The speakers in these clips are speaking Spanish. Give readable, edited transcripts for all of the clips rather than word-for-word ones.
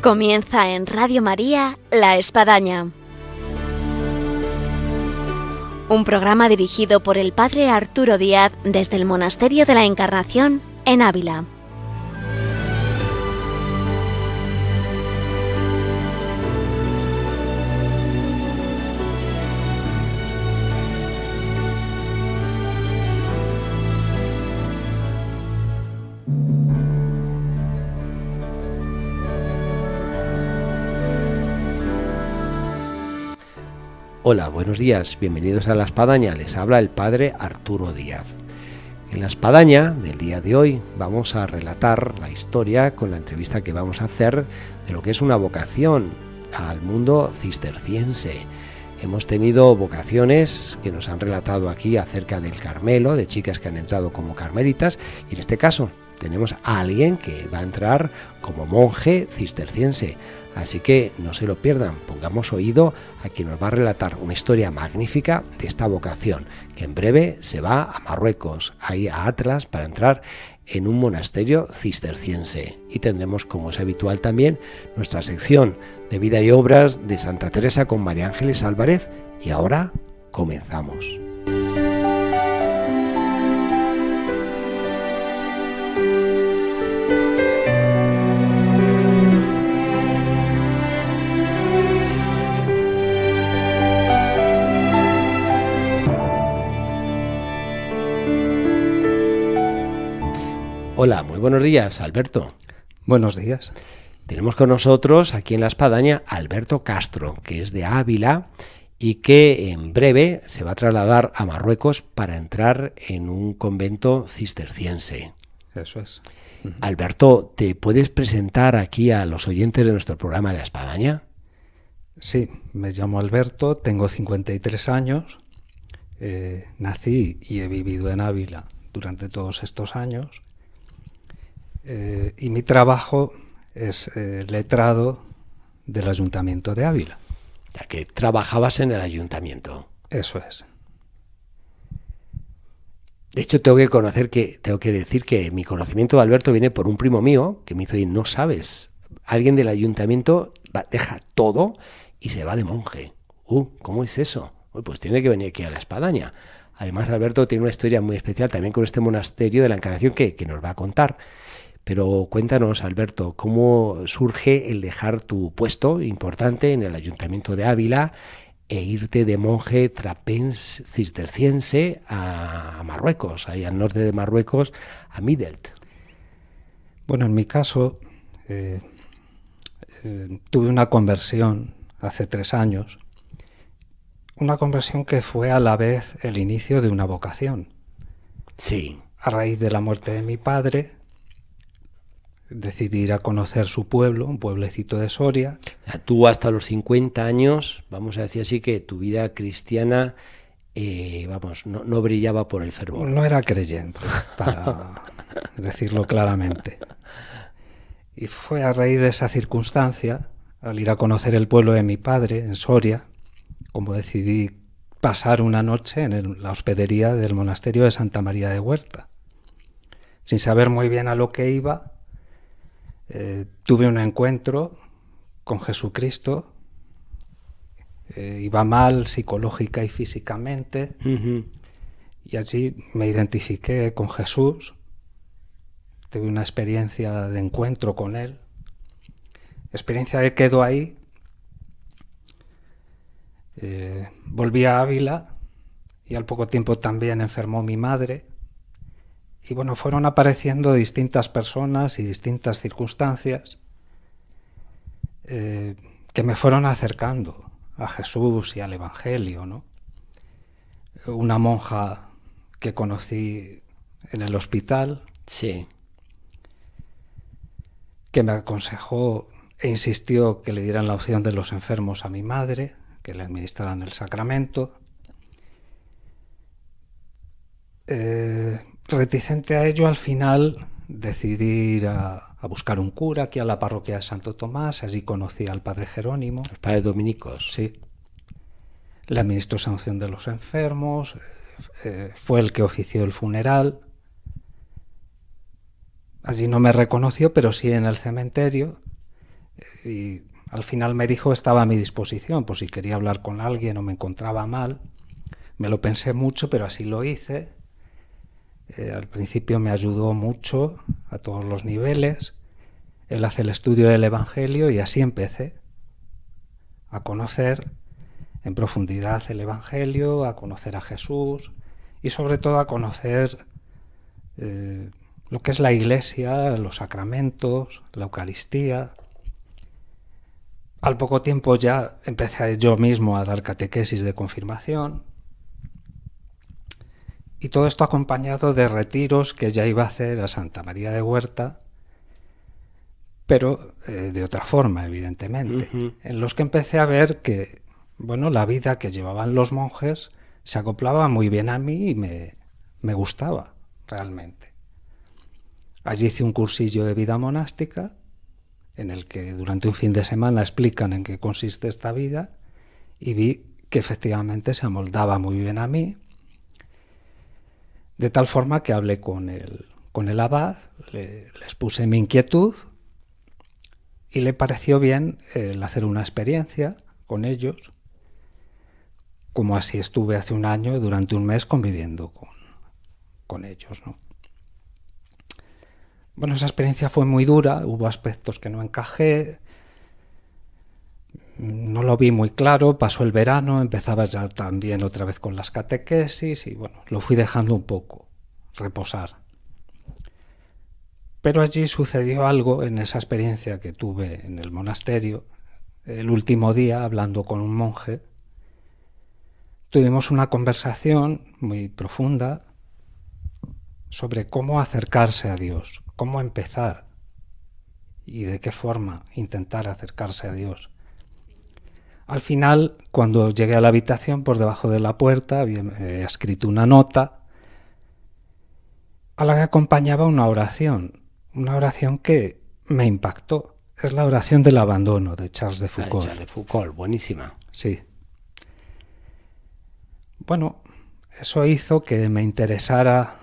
Comienza en Radio María La Espadaña. Un programa dirigido por el Padre Arturo Díaz desde el Monasterio de la Encarnación en Ávila. Hola, buenos días, bienvenidos a La Espadaña, les habla el Padre Arturo Díaz. En La Espadaña del día de hoy vamos a relatar la historia con la entrevista que vamos a hacer de lo que es una vocación al mundo cisterciense. Hemos tenido vocaciones que nos han relatado aquí acerca del Carmelo, de chicas que han entrado como carmelitas, y en este caso tenemos a alguien que va a entrar como monje cisterciense. Así que no se lo pierdan, pongamos oído a quien nos va a relatar una historia magnífica de esta vocación, que en breve se va a Marruecos, ahí a Atlas, para entrar en un monasterio cisterciense. Y tendremos, como es habitual también, nuestra sección de vida y obras de Santa Teresa con María Ángeles Álvarez. Y ahora comenzamos. Hola, muy buenos días, Alberto. Buenos días. Tenemos con nosotros aquí en La Espadaña a Alberto Castro, que es de Ávila y que en breve se va a trasladar a Marruecos para entrar en un convento cisterciense. Eso es. Alberto, ¿te puedes presentar aquí a los oyentes de nuestro programa La Espadaña? Sí, me llamo Alberto, tengo 53 años, nací y he vivido en Ávila durante todos estos años. Y mi trabajo es letrado del Ayuntamiento de Ávila. Ya que trabajabas en el ayuntamiento. Eso es. De hecho, tengo que decir que mi conocimiento de Alberto viene por un primo mío que me hizo decir, no sabes, alguien del ayuntamiento deja todo y se va de monje. ¿Cómo es eso? Pues tiene que venir aquí a La Espadaña. Además, Alberto tiene una historia muy especial también con este monasterio de la Encarnación que nos va a contar. Pero cuéntanos, Alberto, ¿cómo surge el dejar tu puesto importante en el Ayuntamiento de Ávila e irte de monje trapense cisterciense a Marruecos, ahí al norte de Marruecos, a Midelt? Bueno, en mi caso, tuve una conversión hace 3 años, una conversión que fue a la vez el inicio de una vocación. Sí. A raíz de la muerte de mi padre, decidí ir a conocer su pueblo, un pueblecito de Soria. Tú hasta los 50 años, vamos a decir así, que tu vida cristiana, no brillaba por el fervor. No era creyente, para decirlo claramente. Y fue a raíz de esa circunstancia, al ir a conocer el pueblo de mi padre, en Soria, como decidí pasar una noche en la hospedería del monasterio de Santa María de Huerta. Sin saber muy bien a lo que iba, tuve un encuentro con Jesucristo, iba mal psicológica y físicamente, y allí me identifiqué con Jesús, tuve una experiencia de encuentro con Él, experiencia que quedó ahí. Volví a Ávila y al poco tiempo también enfermó mi madre. Y bueno, fueron apareciendo distintas personas y distintas circunstancias que me fueron acercando a Jesús y al Evangelio, ¿no? Una monja que conocí en el hospital, sí, que me aconsejó e insistió que le dieran la opción de los enfermos a mi madre, que le administraran el sacramento. Reticente a ello, al final decidí ir a buscar un cura aquí a la parroquia de Santo Tomás. Allí conocí al padre Jerónimo. Los padres dominicos. Sí. Le administró sanción de los enfermos, fue el que ofició el funeral. Allí no me reconoció, pero sí en el cementerio. Y al final me dijo que estaba a mi disposición, por si quería hablar con alguien o me encontraba mal. Me lo pensé mucho, pero así lo hice. Al principio me ayudó mucho a todos los niveles. Él hace el estudio del Evangelio y así empecé a conocer en profundidad el Evangelio, a conocer a Jesús y sobre todo a conocer lo que es la Iglesia, los sacramentos, la Eucaristía. Al poco tiempo ya empecé yo mismo a dar catequesis de confirmación y todo esto acompañado de retiros que ya iba a hacer a Santa María de Huerta, pero de otra forma, evidentemente, en los que empecé a ver que, bueno, la vida que llevaban los monjes se acoplaba muy bien a mí y me gustaba realmente. Allí hice un cursillo de vida monástica en el que durante un fin de semana explican en qué consiste esta vida y vi que efectivamente se amoldaba muy bien a mí, de tal forma que hablé con el abad, les puse mi inquietud y le pareció bien el hacer una experiencia con ellos, como así estuve hace un año durante un mes conviviendo con ellos, ¿no? Bueno, esa experiencia fue muy dura, hubo aspectos que no encajé, no lo vi muy claro, pasó el verano, empezaba ya también otra vez con las catequesis y bueno, lo fui dejando un poco reposar. Pero allí sucedió algo en esa experiencia que tuve en el monasterio. El último día, hablando con un monje, tuvimos una conversación muy profunda sobre cómo acercarse a Dios, cómo empezar y de qué forma intentar acercarse a Dios. Al final, cuando llegué a la habitación, por debajo de la puerta había escrito una nota a la que acompañaba una oración que me impactó. Es la oración del abandono de Charles de Foucault. Charles de Foucault, buenísima. Sí. Bueno, eso hizo que me interesara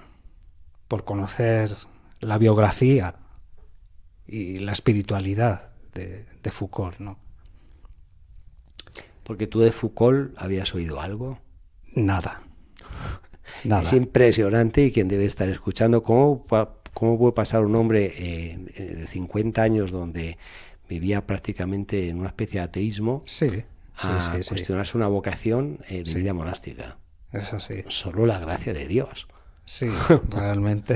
por conocer la biografía y la espiritualidad de Foucault, ¿no? Porque tú de Foucault habías oído algo. Nada. Es impresionante, y quien debe estar escuchando, cómo puede pasar un hombre de 50 años donde vivía prácticamente en una especie de ateísmo a cuestionarse una vocación de vida monástica. Es así. Solo la gracia de Dios. Sí, realmente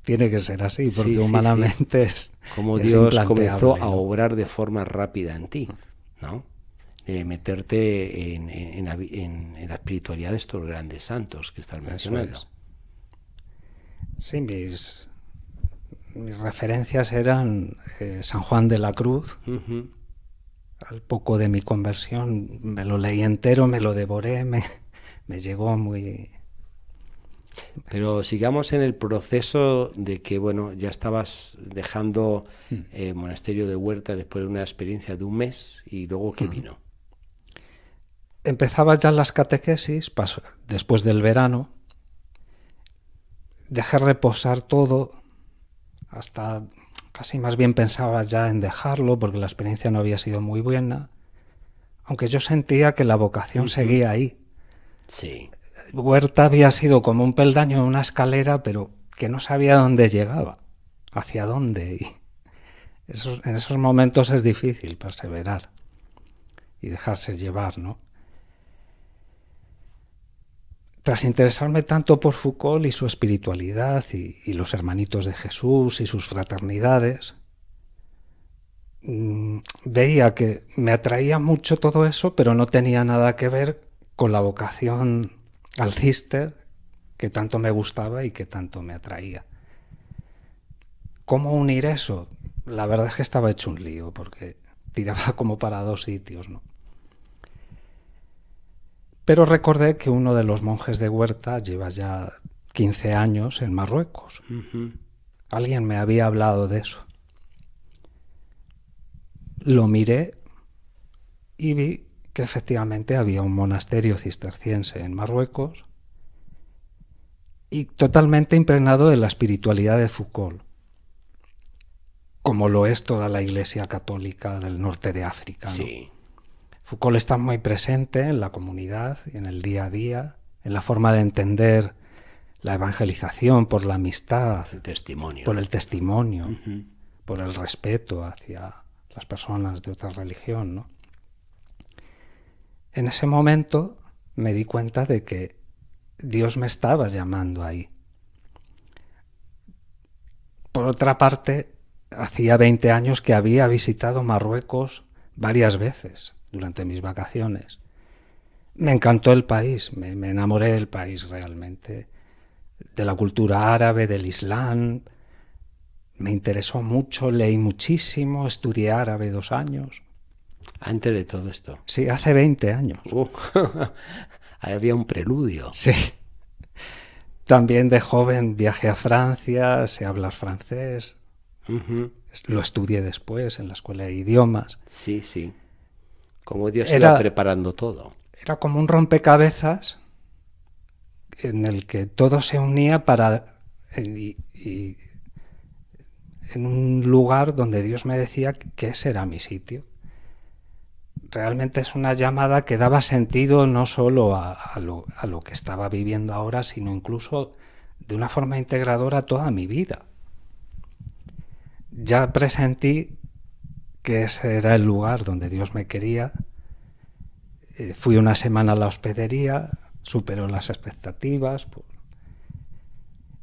tiene que ser así, porque humanamente es como Dios comenzó a obrar de forma rápida en ti, ¿no? Meterte en la espiritualidad de estos grandes santos que estás mencionando. Sí, mis referencias eran San Juan de la Cruz. Al poco de mi conversión me lo leí entero, me lo devoré, me llegó muy... Pero sigamos en el proceso de que, bueno, ya estabas dejando el monasterio de Huerta después de una experiencia de un mes, y luego ¿qué vino? Empezaba ya las catequesis, después del verano. Dejé reposar todo, hasta casi más bien pensaba ya en dejarlo porque la experiencia no había sido muy buena, aunque yo sentía que la vocación seguía ahí. Sí. Huerta había sido como un peldaño en una escalera, pero que no sabía dónde llegaba, hacia dónde. Y en esos momentos es difícil perseverar y dejarse llevar, ¿no? Tras interesarme tanto por Foucault y su espiritualidad y los hermanitos de Jesús y sus fraternidades, veía que me atraía mucho todo eso, pero no tenía nada que ver con la vocación al Císter que tanto me gustaba y que tanto me atraía. ¿Cómo unir eso? La verdad es que estaba hecho un lío, porque tiraba como para dos sitios, ¿no? Pero recordé que uno de los monjes de Huerta lleva ya 15 años en Marruecos. Alguien me había hablado de eso. Lo miré y vi que efectivamente había un monasterio cisterciense en Marruecos y totalmente impregnado de la espiritualidad de Foucault, como lo es toda la Iglesia católica del norte de África, ¿no? Sí. Foucault está muy presente en la comunidad, en el día a día, en la forma de entender la evangelización por la amistad, El testimonio. por el testimonio, Ujú. por el respeto hacia las personas de otra religión, ¿no? En ese momento me di cuenta de que Dios me estaba llamando ahí. Por otra parte, hacía 20 años que había visitado Marruecos varias veces durante mis vacaciones. Me encantó el país, me enamoré del país realmente, de la cultura árabe, del Islam. Me interesó mucho, leí muchísimo, estudié árabe 2 años. Antes de todo esto. Sí, hace 20 años. Ahí había un preludio. Sí. También de joven viajé a Francia, sé hablar francés. Ujú. Lo estudié después en la escuela de idiomas. Sí, sí. Como Dios Era- iba preparando todo. Era como un rompecabezas en el que todo se unía y en un lugar donde Dios me decía que ese era mi sitio. Realmente es una llamada que daba sentido no solo a lo que estaba viviendo ahora, sino incluso de una forma integradora a toda mi vida. Ya presentí que ese era el lugar donde Dios me quería. Fui una semana a la hospedería, superó las expectativas.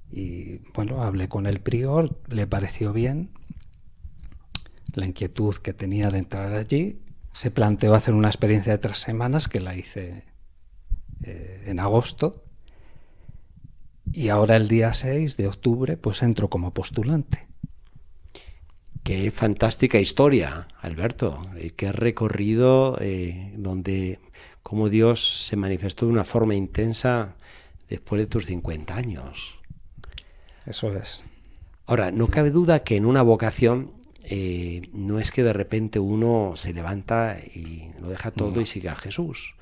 Y bueno, hablé con el prior, le pareció bien la inquietud que tenía de entrar allí. Se planteó hacer una experiencia de 3 semanas, que la hice en agosto. Y ahora el día 6 de octubre pues entro como postulante. Qué fantástica historia, Alberto. Qué recorrido donde cómo Dios se manifestó de una forma intensa después de tus 50 años. Eso es. Ahora, no cabe duda que en una vocación no es que de repente uno se levanta y lo deja todo y sigue a Jesús.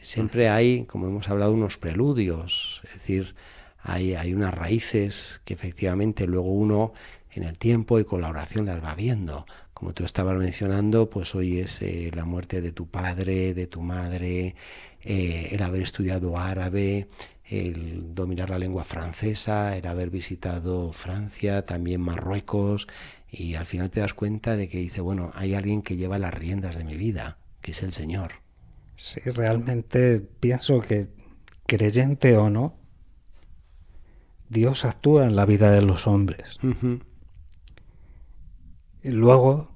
Siempre hay, como hemos hablado, unos preludios, es decir, hay unas raíces que efectivamente luego uno en el tiempo y con la oración las va viendo. Como tú estabas mencionando, pues hoy es la muerte de tu padre, de tu madre, el haber estudiado árabe, el dominar la lengua francesa, el haber visitado Francia, también Marruecos, y al final te das cuenta de que dice, bueno, hay alguien que lleva las riendas de mi vida, que es el Señor. Sí, realmente pienso que, creyente o no, Dios actúa en la vida de los hombres. Uh-huh. Y luego,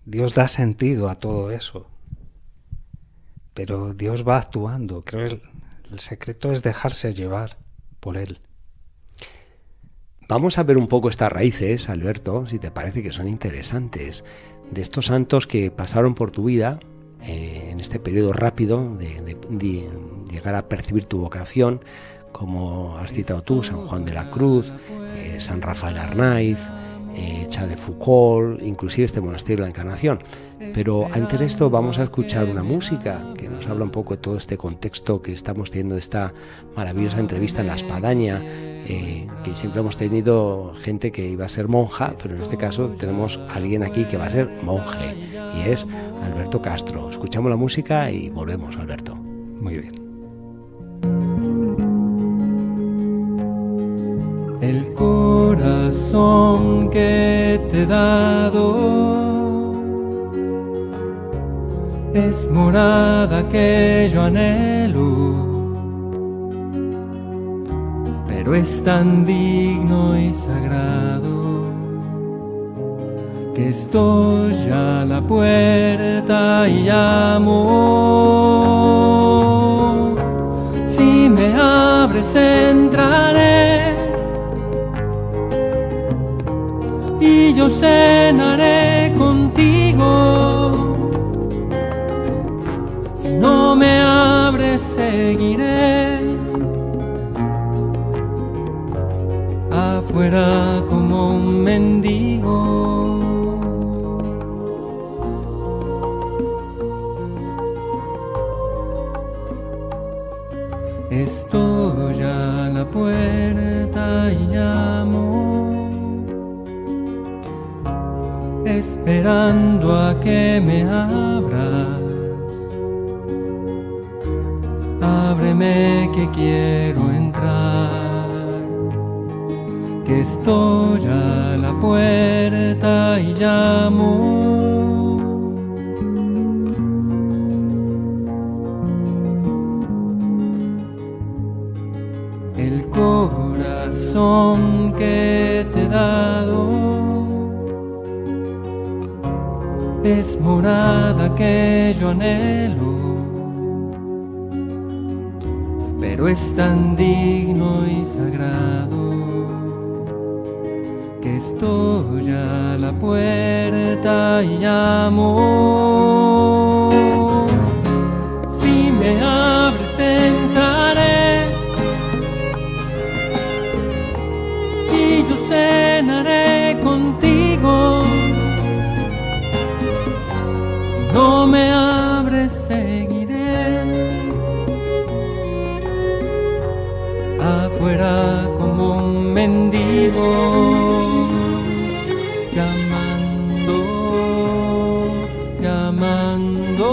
Dios da sentido a todo eso. Pero Dios va actuando. Creo que el secreto es dejarse llevar por Él. Vamos a ver un poco estas raíces, Alberto, si te parece que son interesantes, de estos santos que pasaron por tu vida en este periodo rápido de llegar a percibir tu vocación, como has citado tú, San Juan de la Cruz, San Rafael Arnaiz, Charles de Foucault, inclusive este monasterio de la Encarnación. Pero antes de esto vamos a escuchar una música que nos habla un poco de todo este contexto que estamos teniendo de esta maravillosa entrevista en La Espadaña, que siempre hemos tenido gente que iba a ser monja, pero en este caso tenemos a alguien aquí que va a ser monje, y es Alberto Castro. Escuchamos la música y volvemos, Alberto. Muy bien. El corazón que te he dado es morada que yo anhelo, pero es tan digno y sagrado que estoy ya a la puerta y llamo. Si me abres entraré y yo cenaré contigo. Si no me abres, seguiré afuera como un mendigo. Estoy a la puerta y llamo. esperando a que me abras. Ábreme que quiero entrar, que estoy a la puerta y llamo. El corazón que te he dado es morada que yo anhelo, pero es tan digno y sagrado que estoy a la puerta y llamo. Si me abres entraré y yo cenaré contigo. Si no me abres seguiré afuera como un mendigo, llamando, llamando,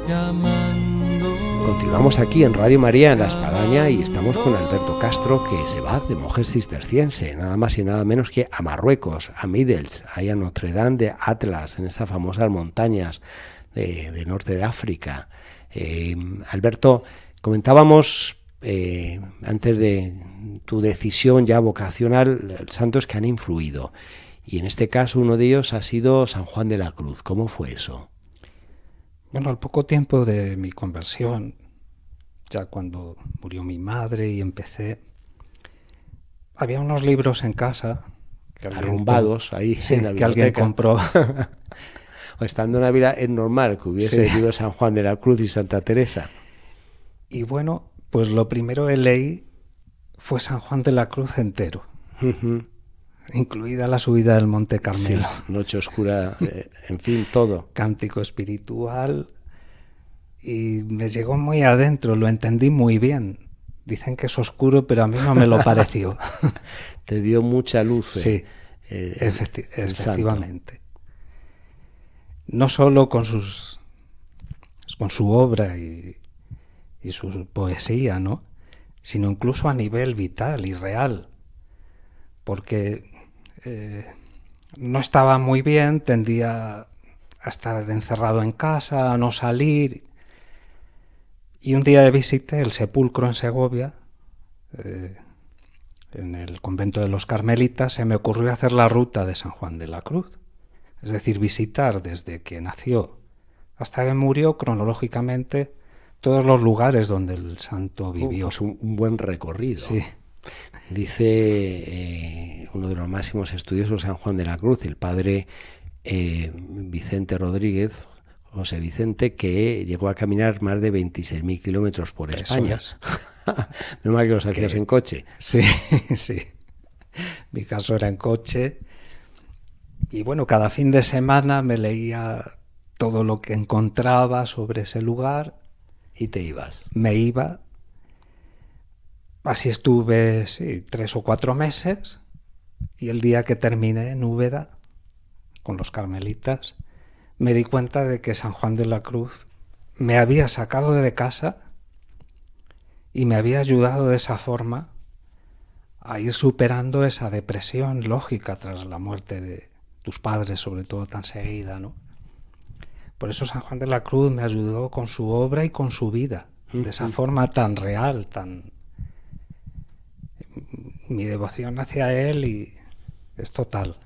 llamando. Continuamos aquí en Radio María en La Espadaña y estamos con Alberto Castro, que se va de monje cisterciense, nada más y nada menos que a Marruecos, a Midels, ahí a Notre Dame de Atlas, en esas famosas montañas de norte de África. Alberto, comentábamos antes de tu decisión ya vocacional, santos que han influido, y en este caso uno de ellos ha sido San Juan de la Cruz. ¿Cómo fue eso? Bueno, al poco tiempo de mi conversión, ya cuando murió mi madre y empecé, había unos libros en casa que arrumbados ahí, sí, en la que alguien compró. O estando en una vida es normal que hubiese el libro San Juan de la Cruz y Santa Teresa. Y bueno, pues lo primero que leí fue San Juan de la Cruz entero, incluida la subida del Monte Carmelo. Sí, Noche Oscura, en fin, todo. Cántico espiritual, y me llegó muy adentro, lo entendí muy bien. Dicen que es oscuro, pero a mí no me lo pareció. Te dio mucha luz. Sí, efectivamente. No solo con su obra y su poesía, ¿no?, sino incluso a nivel vital y real, porque no estaba muy bien, tendía a estar encerrado en casa, a no salir, y un día visité el sepulcro en Segovia, en el convento de los Carmelitas. Se me ocurrió hacer la ruta de San Juan de la Cruz, es decir, visitar desde que nació hasta que murió cronológicamente todos los lugares donde el santo vivió. Pues un buen recorrido. Sí. Dice uno de los máximos estudiosos San Juan de la Cruz, el padre Vicente Rodríguez, José Vicente, que llegó a caminar más de 26.000 kilómetros por España. No más que los hacías en coche. Sí, sí. Mi caso era en coche. Y bueno, cada fin de semana me leía todo lo que encontraba sobre ese lugar. ¿Y te ibas? Me iba. Así estuve, 3 o 4 meses. Y el día que terminé en Úbeda, con los carmelitas, me di cuenta de que San Juan de la Cruz me había sacado de casa y me había ayudado de esa forma a ir superando esa depresión lógica tras la muerte de tus padres, sobre todo tan seguida, ¿no? Por eso San Juan de la Cruz me ayudó con su obra y con su vida, de esa forma tan real, tan... Mi devoción hacia él y es total.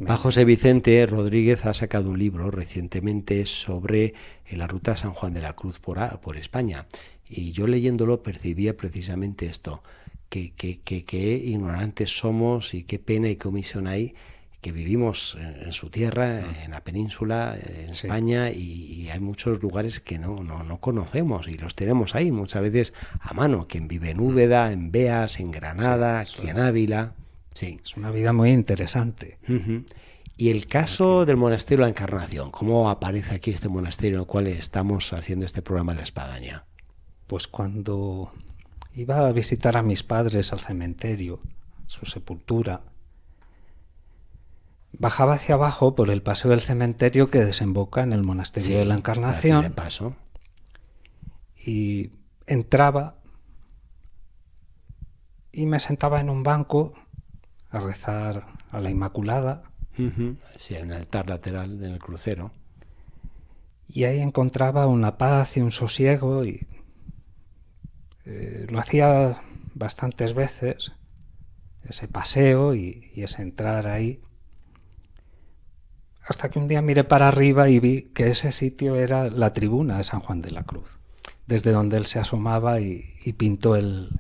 José Vicente Rodríguez ha sacado un libro recientemente sobre la ruta San Juan de la Cruz por España, y yo leyéndolo percibía precisamente esto, que ignorantes somos y qué pena y qué omisión hay, que vivimos en su tierra, en la península, en España, y hay muchos lugares que no conocemos y los tenemos ahí muchas veces a mano. Quien vive en Úbeda, en Beas, en Granada, aquí en Ávila. Sí. Es una vida muy interesante. Y el caso del monasterio de la Encarnación, ¿cómo aparece aquí este monasterio en el cual estamos haciendo este programa de La Espadaña? Pues cuando iba a visitar a mis padres al cementerio, su sepultura, bajaba hacia abajo por el paseo del cementerio que desemboca en el monasterio de la Encarnación. De paso. Y entraba y me sentaba en un banco a rezar a la Inmaculada. Sí, en el altar lateral del crucero. Y ahí encontraba una paz y un sosiego y lo hacía bastantes veces, ese paseo y ese entrar ahí, hasta que un día miré para arriba y vi que ese sitio era la tribuna de San Juan de la Cruz, desde donde él se asomaba y pintó el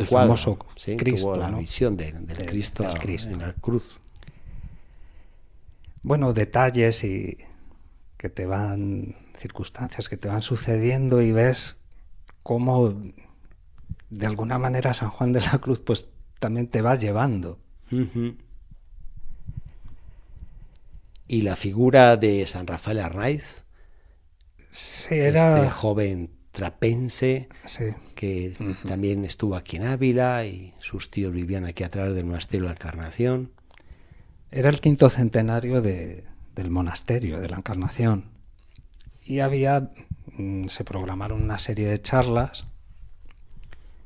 famoso sí, Cristo, tuvo la ¿no? visión del Cristo, del Cristo en la cruz. Bueno, detalles y circunstancias que te van sucediendo y ves cómo de alguna manera San Juan de la Cruz pues también te va llevando. Y la figura de San Rafael Arnaiz, sí, era este joven trapense, sí, que también estuvo aquí en Ávila y sus tíos vivían aquí atrás del monasterio de la Encarnación. Era el 5º centenario del monasterio de la Encarnación y se programaron una serie de charlas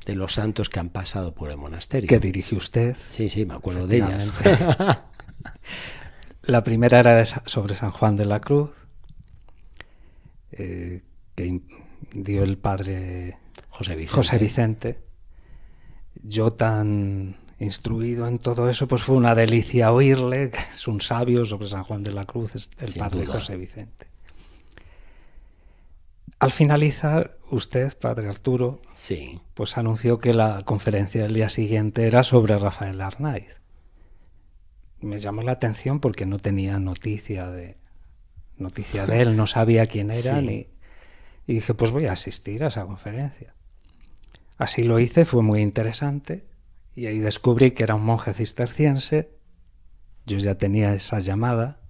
De los santos que han pasado por el monasterio. que dirige usted. Sí, me acuerdo de ellas. La primera era sobre San Juan de la Cruz, que dio el padre José Vicente. Yo, tan instruido en todo eso, pues fue una delicia oírle, que es un sabio sobre San Juan de la Cruz, es el padre José Vicente. Al finalizar, usted, padre Arturo, sí, pues anunció que la conferencia del día siguiente era sobre Rafael Arnaiz. Me llamó la atención porque no tenía noticia de él, no sabía quién era, y dije, pues voy a asistir a esa conferencia. Así lo hice, fue muy interesante, y ahí descubrí que era un monje cisterciense. Yo ya tenía esa llamada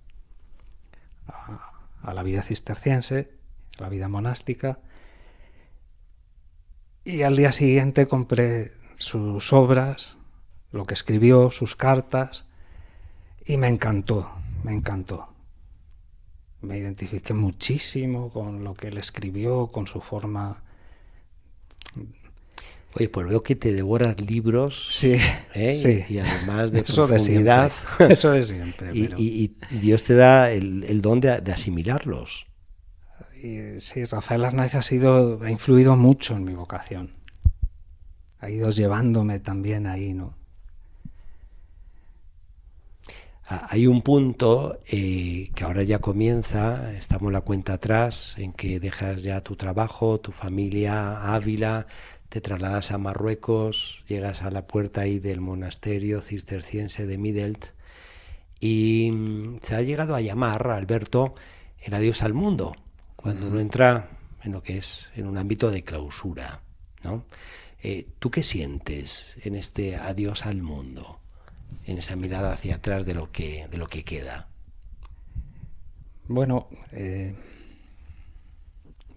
a la vida cisterciense, a la vida monástica, y al día siguiente compré sus obras, lo que escribió, sus cartas, y me encantó. Me identifiqué muchísimo con lo que él escribió, con su forma. Oye, pues veo que te devoras libros. Sí, sí. Y además de eso profundidad. Eso de siempre. Y Dios te da el don de asimilarlos. Y sí, Rafael Arnaiz ha influido mucho en mi vocación. Ha ido llevándome también ahí, ¿no? Hay un punto que ahora ya comienza, estamos la cuenta atrás, en que dejas ya tu trabajo, tu familia, Ávila, te trasladas a Marruecos, llegas a la puerta ahí del monasterio cisterciense de Midelt y se ha llegado a llamar, Alberto, el adiós al mundo, cuando uno entra en lo que es en un ámbito de clausura, ¿no? ¿Tú qué sientes en este adiós al mundo? En esa mirada hacia atrás de lo que queda. Bueno,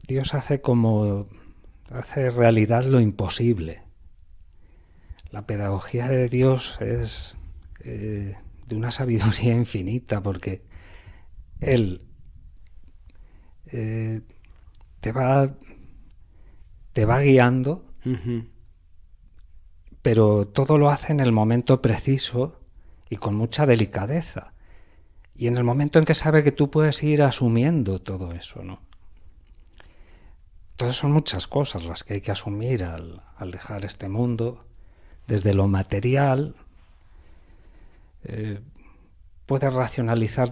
Dios hace realidad lo imposible. La pedagogía de Dios es de una sabiduría infinita, porque Él te va guiando, pero todo lo hace en el momento preciso y con mucha delicadeza. Y en el momento en que sabe que tú puedes ir asumiendo todo eso, ¿no? Entonces son muchas cosas las que hay que asumir al dejar este mundo. Desde lo material, puedes racionalizar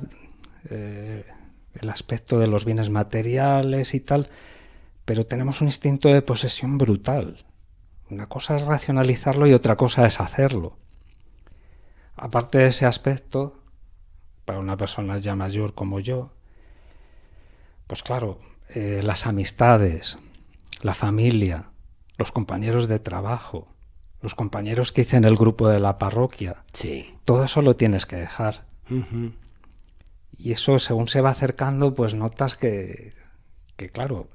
el aspecto de los bienes materiales y tal, pero tenemos un instinto de posesión brutal. Una cosa es racionalizarlo y otra cosa es hacerlo. Aparte de ese aspecto, para una persona ya mayor como yo, pues claro, las amistades, la familia, los compañeros de trabajo, los compañeros que hice en el grupo de la parroquia, todo eso lo tienes que dejar. Y eso, según se va acercando, pues notas que claro,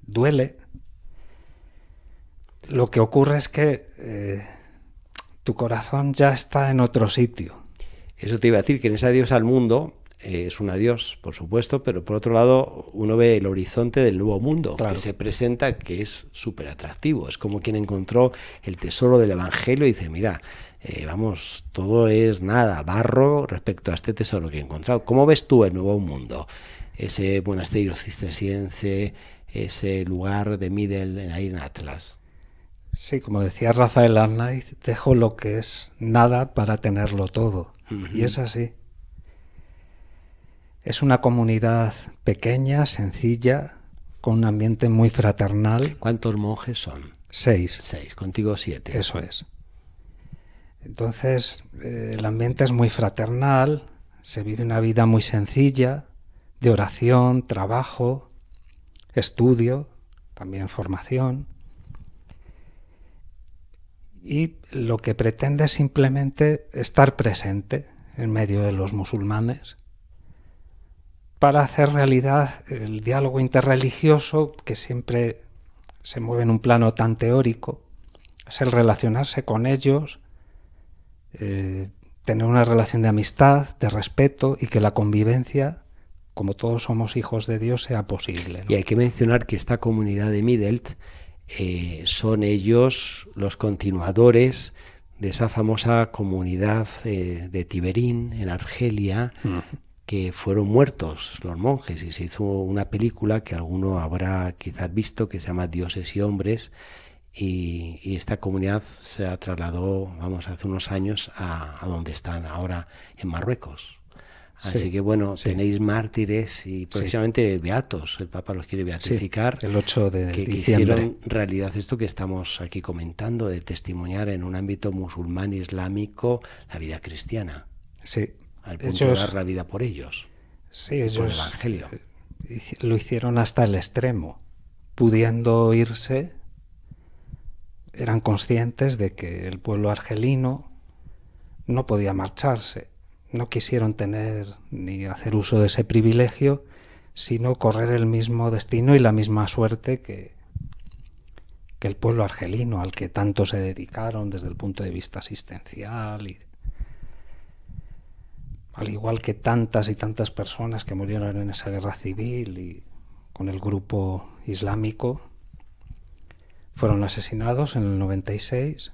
duele. Lo que ocurre es que tu corazón ya está en otro sitio. Eso te iba a decir, que en ese adiós al mundo es un adiós, por supuesto, pero por otro lado uno ve el horizonte del nuevo mundo, claro, que se presenta, que es súper atractivo. Es como quien encontró el tesoro del Evangelio y dice, mira, vamos, todo es nada, barro respecto a este tesoro que he encontrado. ¿Cómo ves tú el nuevo mundo? Ese monasterio cisterciense, ese lugar de Middle ahí en Atlas. Sí, como decía Rafael Arnaiz, dejo lo que es nada para tenerlo todo. Y es así. Es una comunidad pequeña, sencilla, con un ambiente muy fraternal. ¿Cuántos monjes son? 6. 6, contigo 7. Eso es. Entonces, el ambiente es muy fraternal, se vive una vida muy sencilla, de oración, trabajo, estudio, también formación. Y lo que pretende es simplemente estar presente en medio de los musulmanes para hacer realidad el diálogo interreligioso que siempre se mueve en un plano tan teórico. Es el relacionarse con ellos, tener una relación de amistad, de respeto y que la convivencia, como todos somos hijos de Dios, sea posible, ¿no? Y hay que mencionar que esta comunidad de Middelt son ellos los continuadores de esa famosa comunidad de Tiberín en Argelia, que fueron muertos los monjes, y se hizo una película que alguno habrá quizás visto, que se llama Dioses y Hombres, y esta comunidad se trasladó, vamos, hace unos años a donde están ahora, en Marruecos. Así Sí, que bueno, sí. tenéis mártires y precisamente beatos, el Papa los quiere beatificar, Sí, el 8 de que diciembre. hicieron realidad esto que estamos aquí comentando, de testimoniar en un ámbito musulmán islámico la vida cristiana, Sí. al punto de dar la vida por ellos, Sí, por el ellos Evangelio. lo hicieron hasta el extremo. Pudiendo irse, eran conscientes de que el pueblo argelino no podía marcharse. No quisieron tener ni hacer uso de ese privilegio, sino correr el mismo destino y la misma suerte que el pueblo argelino, al que tanto se dedicaron desde el punto de vista asistencial, y al igual que tantas y tantas personas que murieron en esa guerra civil y con el grupo islámico, fueron asesinados en el 96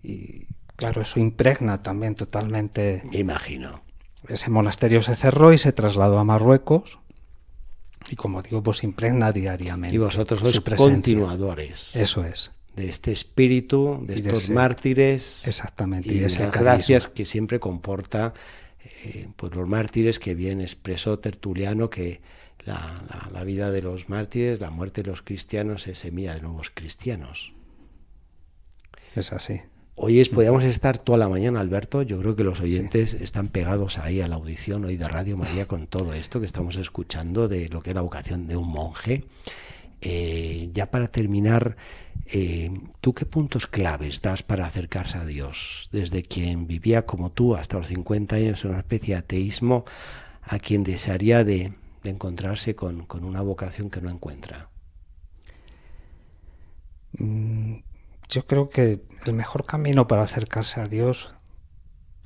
y claro, eso impregna también totalmente. Me imagino. Ese monasterio se cerró y se trasladó a Marruecos y, como digo, pues impregna diariamente. Y vosotros sois su presencia. continuadores. Eso es. De este espíritu, de Y de estos ese, mártires. exactamente, Y y de ese las carisma. gracias que siempre comporta pues los mártires, que bien expresó Tertuliano que la vida de los mártires, la muerte de los cristianos es semilla de nuevos cristianos. Es así. Hoy podríamos estar toda la mañana, Alberto. Yo creo que los oyentes están pegados ahí a la audición hoy de Radio María con todo esto que estamos escuchando de lo que es la vocación de un monje. Ya para terminar, ¿tú qué puntos claves das para acercarse a Dios? Desde quien vivía como tú hasta los 50 años en una especie de ateísmo, a quien desearía de encontrarse con una vocación que no encuentra. Yo creo que el mejor camino para acercarse a Dios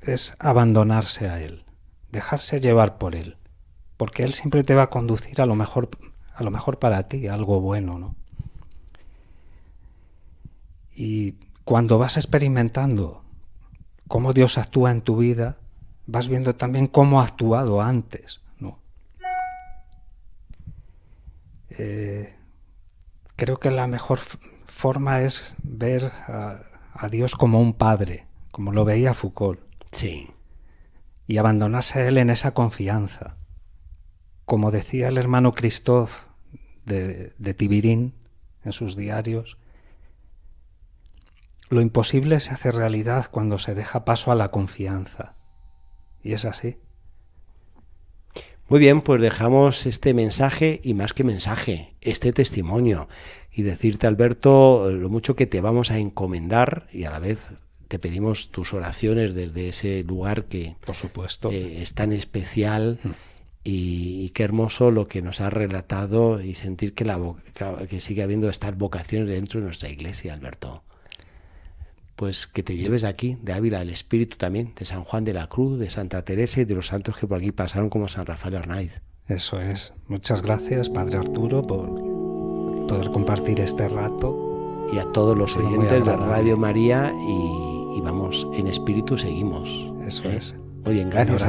es abandonarse a Él, dejarse llevar por Él, porque Él siempre te va a conducir a lo mejor para ti, a algo bueno, ¿no? Y cuando vas experimentando cómo Dios actúa en tu vida, vas viendo también cómo ha actuado antes, ¿no? Creo que la mejor forma es ver a Dios como un padre, como lo veía Foucault. Sí. Y abandonarse a Él en esa confianza. Como decía el hermano Christophe de Tiberín en sus diarios, lo imposible se hace realidad cuando se deja paso a la confianza. Y es así. Muy bien, pues dejamos este mensaje, y más que mensaje, este testimonio, y decirte, Alberto, lo mucho que te vamos a encomendar, y a la vez te pedimos tus oraciones desde ese lugar que, por supuesto, es tan especial, y qué hermoso lo que nos has relatado, y sentir que sigue habiendo estas vocaciones dentro de nuestra iglesia, Alberto. pues que te lleves de aquí, de Ávila, el espíritu también, de San Juan de la Cruz, de Santa Teresa y de los santos que por aquí pasaron, como San Rafael Arnaiz. Eso es. Muchas gracias, Padre Arturo, por poder compartir este rato. Y a todos los Sí, muy oyentes de agradable. Radio María y vamos, en espíritu seguimos. Eso es. Muy bien, gracias.